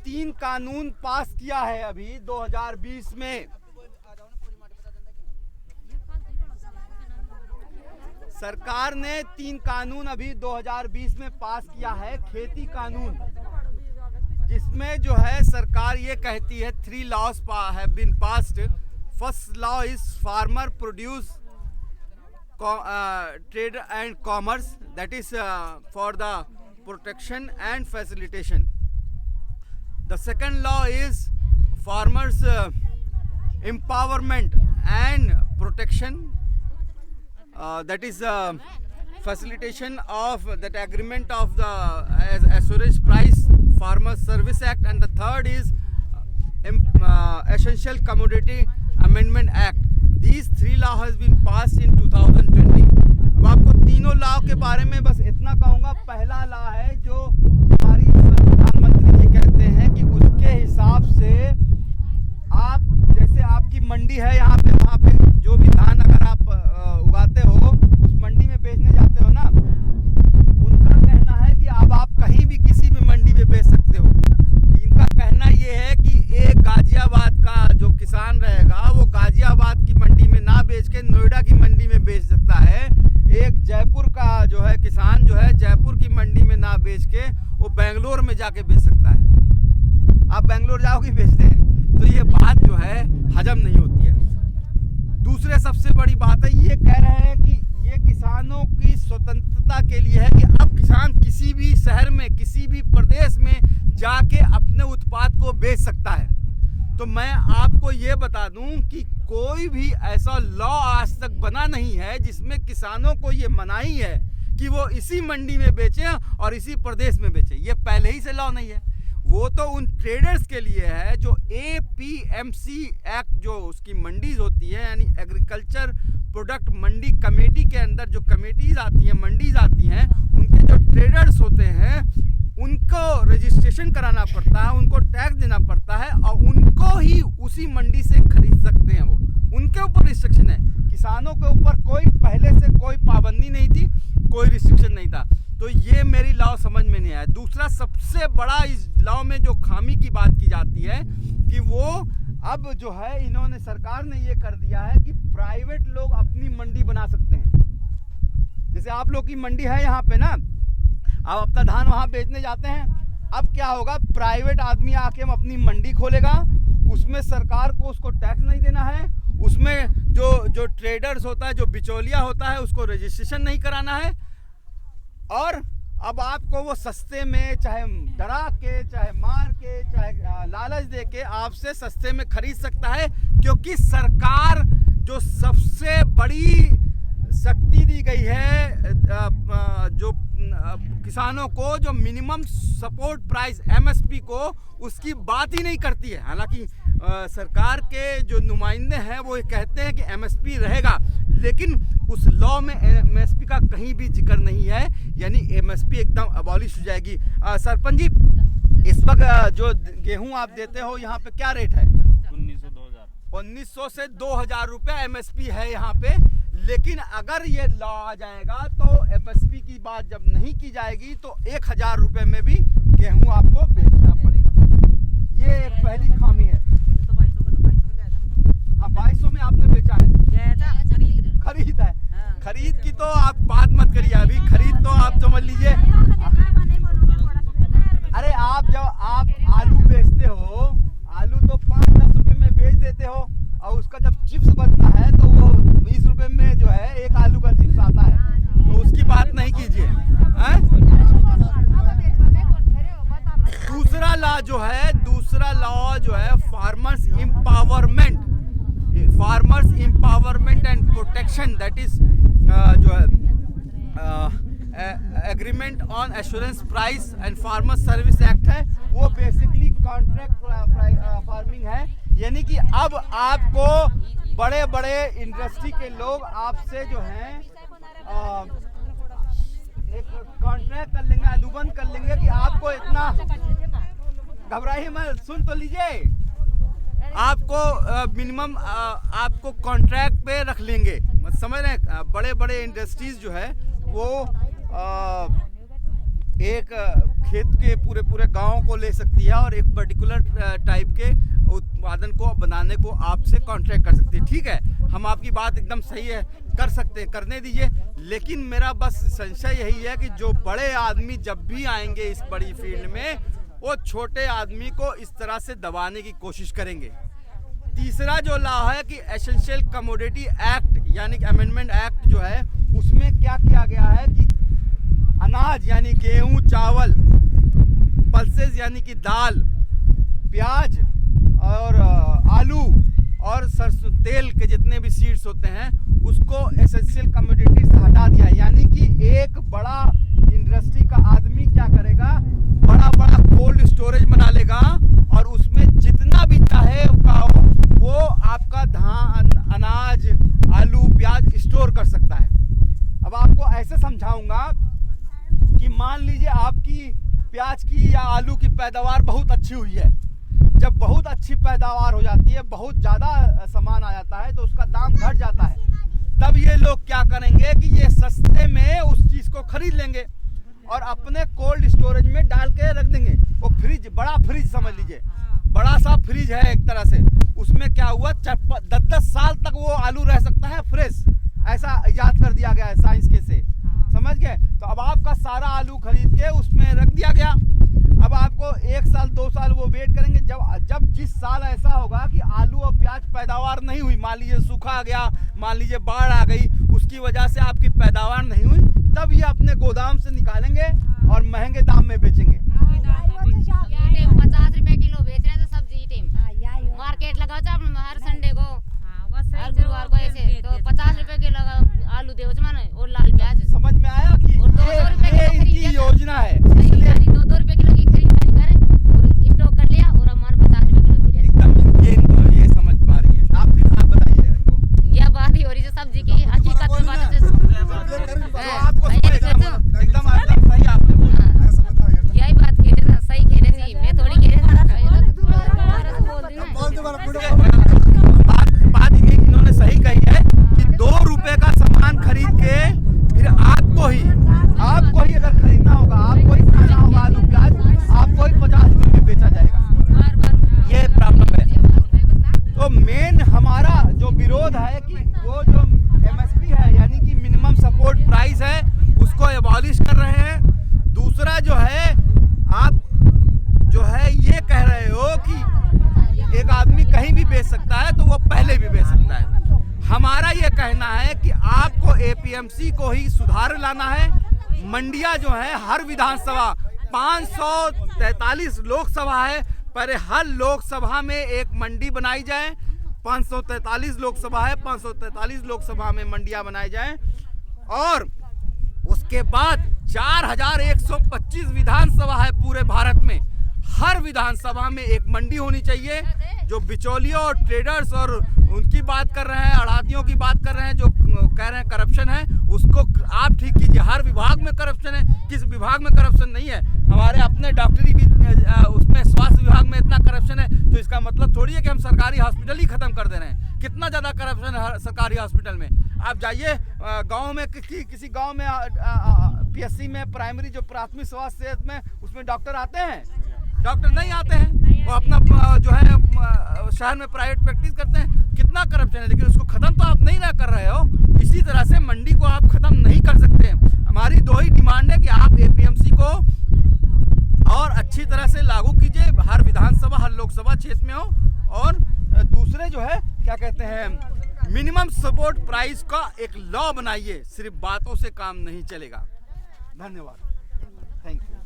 3 कानून पास किया है अभी 2020 में। सरकार ने 3 कानून अभी 2020 में पास किया है, खेती कानून, जिसमें जो है सरकार ये कहती है 3 laws have been passed. First law is farmer produce trade and commerce, that is for the protection and facilitation. The second law is farmers empowerment and protection, that is facilitation of that agreement of the assurance price farmers service act. And the third is essential commodity amendment act. These 3 law has been passed in 2020. अब आपको तीनों law के बारे में बस इतना कहूँगा। पहला लॉ है जो हमारी प्रधानमंत्री जी कहते हैं कि उसके हिसाब से आप, जैसे आपकी मंडी है यहाँ पे, वहाँ पे जो भी धान अगर आप उगाते हो उस मंडी में बेचने जाते हो ना, उनका कहना है कि अब आप कहीं भी किसी भी मंडी में बेच सकते हो। इनका कहना ये है कि एक गाजियाबाद का जो किसान रहेगा वो गाजियाबाद की मंडी में ना बेच के नोएडा की मंडी में बेच सकता है। एक जयपुर का जो है किसान जो है जयपुर की मंडी में ना बेच के वो बेंगलोर में जाके बेच सकता है। आप बेंगलोर जाओगे बेचने, तो ये बात जो है हजम नहीं होती है। दूसरे सबसे बड़ी बात है, ये कह रहे हैं कि ये किसानों की स्वतंत्रता के लिए है कि अब किसान किसी भी शहर में किसी भी प्रदेश में जाके अपने उत्पाद को बेच सकता है। तो मैं आपको ये बता दूं कि कोई भी ऐसा लॉ आज तक बना नहीं है जिसमें किसानों को ये मनाही है कि वो इसी मंडी में बेचें और इसी प्रदेश में बेचें। ये पहले ही से लॉ नहीं है, वो तो उन ट्रेडर्स के लिए है जो APMC एक्ट, जो उसकी मंडीज होती है, यानी एग्रीकल्चर प्रोडक्ट मंडी कमेटी के अंदर जो कमेटीज आती हैं, मंडीज आती हैं, उनके जो ट्रेडर्स होते हैं उनको रजिस्ट्रेशन कराना पड़ता है, उनको टैक्स देना पड़ता है और उनको ही उसी मंडी से खरीद सकते हैं। वो उनके ऊपर रिस्ट्रिक्शन है, किसानों के ऊपर कोई पहले से कोई पाबंदी नहीं थी, कोई रिस्ट्रिक्शन नहीं था। तो ये मेरी लॉ समझ में नहीं आया। दूसरा सबसे बड़ा इस लॉ में जो खामी की बात की जाती है कि वो अब जो है इन्होंने, सरकार ने ये कर दिया है कि प्राइवेट लोग अपनी मंडी बना सकते हैं। जैसे आप लोग की मंडी है यहाँ पे ना, आप अपना धान वहाँ बेचने जाते हैं, अब क्या होगा, प्राइवेट आदमी आके अपनी मंडी खोलेगा, उसमें सरकार को उसको टैक्स नहीं देना है, उसमें जो ट्रेडर्स होता है, जो बिचौलिया होता है, उसको रजिस्ट्रेशन नहीं कराना है, और अब आपको वो सस्ते में, चाहे डरा के, चाहे मार के, चाहे लालच दे के आपसे सस्ते में खरीद सकता है। क्योंकि सरकार जो सबसे बड़ी शक्ति दी गई है जो किसानों को, जो मिनिमम सपोर्ट प्राइस MSP को, उसकी बात ही नहीं करती है। हालांकि सरकार के जो नुमाइंदे हैं वो ये कहते हैं कि MSP रहेगा, लेकिन उस लॉ में MSP का कहीं भी जिक्र नहीं है, यानी MSP एकदम अबॉलिश हो जाएगी। सरपंच जी, इस वक्त जो गेहूं आप देते हो यहाँ पे क्या रेट है? 1900 से 2000 रुपये MSP है यहाँ पे। लेकिन अगर ये लॉ आ जाएगा तो MSP की बात जब नहीं की जाएगी तो 1000 रुपये में भी गेहूं आपको बेचना पड़ेगा। ये एक पहली खामी है। हाँ, 2200 में आपने बेचा है, खरीद है। खरीद की तो आप बात मत करिए, अभी खरीद तो आप समझ लीजिए। अरे आप जब आप आलू बेचते हो, आलू तो 5-10 रुपये में बेच देते हो, और उसका जब चिप्स बनता है तो वो 20 रुपये में जो है एक आलू का चिप्स आता है, तो उसकी बात नहीं कीजिए। दूसरा लॉ जो है farmers empowerment and protection, that is जो है agreement on assurance price and farmer service act है। वो बेसिकली कॉन्ट्रैक्ट फार्मिंग है, यानी कि अब आपको बड़े बड़े इंडस्ट्री के लोग आपसे जो हैं एक कॉन्ट्रैक्ट कर लेंगे, अनुबंध कर लेंगे कि आपको इतना, घबराइए मत, सुन तो लीजिए, आपको मिनिमम आपको कॉन्ट्रैक्ट पे रख लेंगे। समझ रहे हैं, बड़े बड़े इंडस्ट्रीज जो है वो एक खेत के पूरे गांव को ले सकती है और एक पर्टिकुलर टाइप के उत्पादन को बनाने को आपसे कॉन्ट्रैक्ट कर सकती है। ठीक है, हम आपकी बात एकदम सही है, कर सकते हैं, करने दीजिए। लेकिन मेरा बस संशय यही है कि जो बड़े आदमी जब भी आएंगे इस बड़ी फील्ड में, वो छोटे आदमी को इस तरह से दबाने की कोशिश करेंगे। तीसरा जो लॉ है कि एसेंशियल कमोडिटी एक्ट यानी कि अमेंडमेंट एक्ट जो है, उसमें क्या किया गया है कि अनाज यानी गेहूं, चावल, पल्सेस यानी कि दाल, प्याज और आलू और सरसों तेल के जितने भी सीड्स होते हैं, उसको एसेंशियल कमोडिटी से हटा दिया। यानी कि एक बड़ा इंडस्ट्री का आदमी क्या करेगा, बड़ा बड़ा कोल्ड स्टोरेज बना लेगा और उसमें जितना भी चाहे वो आपका धान, अनाज, आलू, प्याज स्टोर कर सकता है। अब आपको ऐसे समझाऊंगा कि मान लीजिए आपकी प्याज की या आलू की पैदावार बहुत अच्छी हुई है। जब बहुत अच्छी पैदावार हो जाती है, बहुत ज़्यादा सामान आ जाता है, तो उसका दाम घट जाता है। तब ये लोग क्या करेंगे कि ये सस्ते में उस चीज़ को खरीद लेंगे और अपने कोल्ड स्टोरेज में डाल के रख देंगे। वो फ्रिज, बड़ा फ्रिज समझ लीजिए, बड़ा सा फ्रिज है एक तरह से। उसमें क्या हुआ, 10-10 साल तक वो आलू रह सकता है फ्रेश। ऐसा इजाद कर दिया गया है साइंस के से, समझ गए। तो अब आपका सारा आलू खरीद के उसमें रख दिया गया। अब आपको 1 साल 2 साल वो वेट करेंगे। जब जिस साल ऐसा होगा कि आलू और प्याज पैदावार नहीं हुई, मान लीजिए सूखा आ गया, मान लीजिए बाढ़ आ गई, उसकी वजह से आपकी पैदावार नहीं हुई, तब ये अपने गोदाम से निकालेंगे और महंगे दाम में बेचेंगे। 50 रुपए किलो बेच रहे हैं तो सब्जी टीम मार्केट लगाओ हर संडे को, हर गुरुवार को ऐसे, तो 50 रुपए किलो आलू दे मैंने और लाल प्याज। समझ में आया कि ये इनकी योजना है। 2-2 रुपए किलो की खरीदारी करें और स्टॉक कर लिया और हमारे 50 रुपए किलो दे रहे। ये समझ पा रही है आप भी। आप बताइए इनको, यह बात ही हो रही है सब्जी की, हकीकत में बात है। आपको एकदम सही आपने बोला, यही बात कह रहे थे, सही कह रहे थे, मैं थोड़ी कह रही बात इन्होंने सही कही है कि 2 रुपए का सामान खरीद के फिर आपको ही अगर खरीदना होगा, आपको ही खाना होगा आलू प्याज, आपको ही 50 रुपए में बेचा जाएगा। ये प्रॉब्लम है। तो मेन हमारा जो विरोध है कि वो जो MSP है यानी कि मिनिमम सपोर्ट प्राइस है, उसको एबॉलिश कर रहे हैं। दूसरा जो है, आप जो है ये कह रहे हो कि एक आदमी कहीं भी बेच सकता है, तो वो पहले भी बेच सकता है। हमारा ये कहना है कि आपको APMC को ही सुधार लाना है। मंडियां जो है हर विधानसभा, 543 लोकसभा है, पर हर लोकसभा में एक मंडी बनाई जाए। 543 लोकसभा है, 543 लोकसभा में मंडियां बनाई जाए और उसके बाद 4125 विधानसभा है पूरे भारत में। हर विधानसभा में एक मंडी होनी चाहिए। जो बिचौलियों और ट्रेडर्स और उनकी बात कर रहे हैं, अड़ातियों की बात कर रहे हैं, जो कह रहे हैं करप्शन है, उसको आप ठीक कीजिए। हर विभाग में करप्शन है, किस विभाग में करप्शन नहीं है? हमारे अपने डॉक्टरी भी उसमें स्वास्थ्य विभाग में इतना करप्शन है, तो इसका मतलब थोड़ी है कि हम सरकारी हॉस्पिटल ही खत्म कर दे रहे हैं। कितना ज़्यादा करप्शन है सरकारी हॉस्पिटल में। आप जाइए गाँव में, किसी गाँव में PSC में प्राइमरी जो प्राथमिक स्वास्थ्य सेहत में, उसमें डॉक्टर आते हैं? डॉक्टर नहीं आते हैं, वो अपना जो है शहर में प्राइवेट प्रैक्टिस करते हैं। कितना करप्शन है, लेकिन उसको खत्म तो आप नहीं कर रहे हो। इसी तरह से मंडी को आप खत्म नहीं कर सकते। हमारी 2 ही डिमांड है कि आप APMC को और अच्छी तरह से लागू कीजिए, हर विधानसभा, हर लोकसभा क्षेत्र में हो। और दूसरे जो है क्या कहते हैं, मिनिमम सपोर्ट प्राइस का एक लॉ बनाइए। सिर्फ बातों से काम नहीं चलेगा। धन्यवाद, थैंक यू।